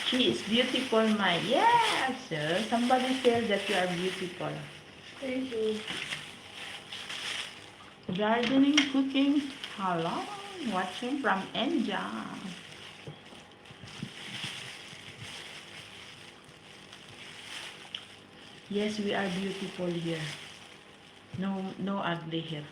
She is beautiful, my. Yes, sir. Somebody tell that you are beautiful. Thank you. Gardening, cooking. Hello. Watching from India. Yes, we are beautiful here. No ugly here.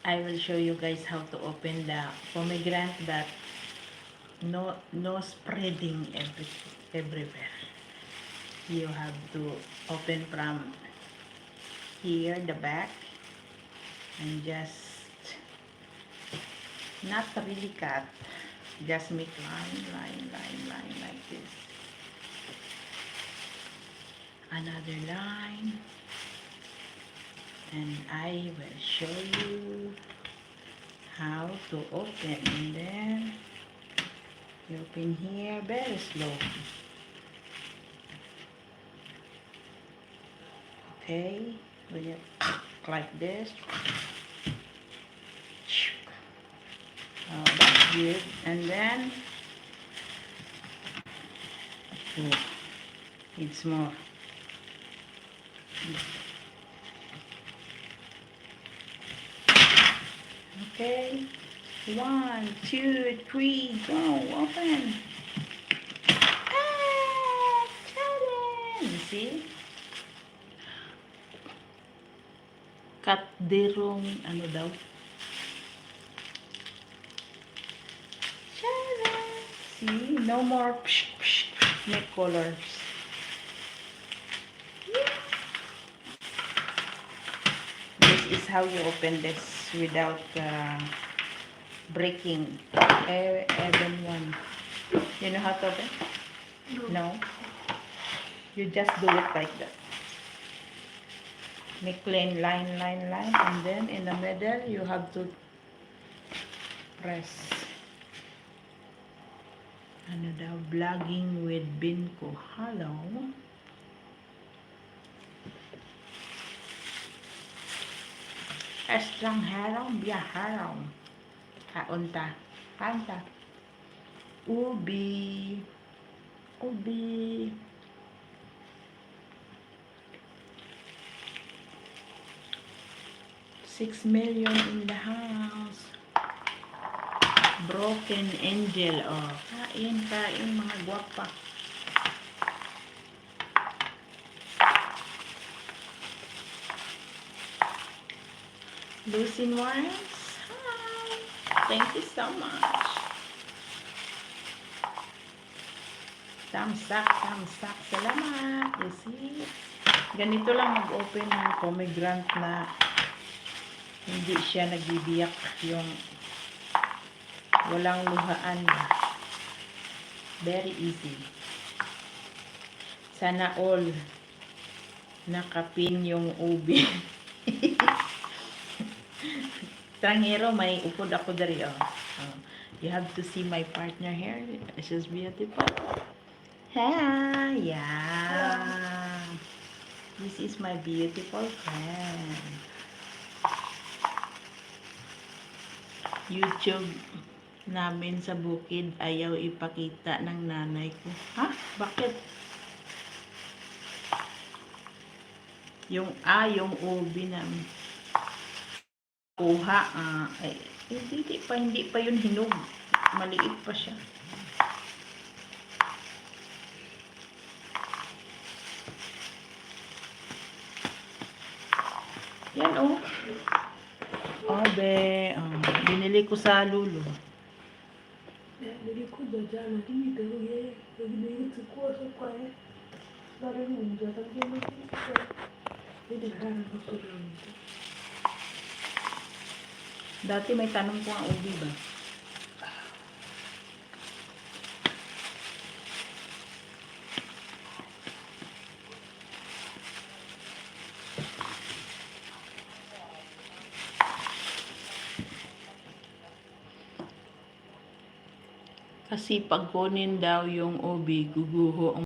I will show you guys how to open the pomegranate, but no spreading everywhere. You have to open from here, the back, and just not really cut, just make line like this, another line, and I will show you how to open. And then you open here very slow. Okay, when you like this, that's good. And then it's more. Okay, 1, 2, 3, go, open. You see? Cut the wrong, ano daw? See? No more make colors. This is how you open this without breaking even one. You know how to open? No. You just do it like that. Make line, and then in the middle you have to press. Ano daw? Vlogging with Binko. Hello. Estranghero, viajero. Kaunta. Kanta. Ubi. 6 million in the house. Broken angel. Oh, kain mga guwapa. Lucin Warrens. Hi. Thank you so much. Thumbs up. Salamat. You see? Ganito lang mag-open ng pomegranate na hindi siya nagbibiyak, yung walang luhaan. Very easy. Sana all nakapin yung ubi. Tranghero, may upod ako dari. You have to see my partner here. She's beautiful. Hi, yeah. This is my beautiful friend. YouTube namin sa bukid ayaw ipakita ng nanay ko. Ha? Bakit? Yung ubi namin. Kuha. Hindi pa yun hinog. Maliit pa siya. Yan oh. Binili ko sa Lulu. Nilikuja jana hii ndio yeye chukua sokwa bado ni ndio tangu ndio kana kusura. Dati may tanong ko ang ubi ba? Kasi pag kunin daw yung ubi, guguho ang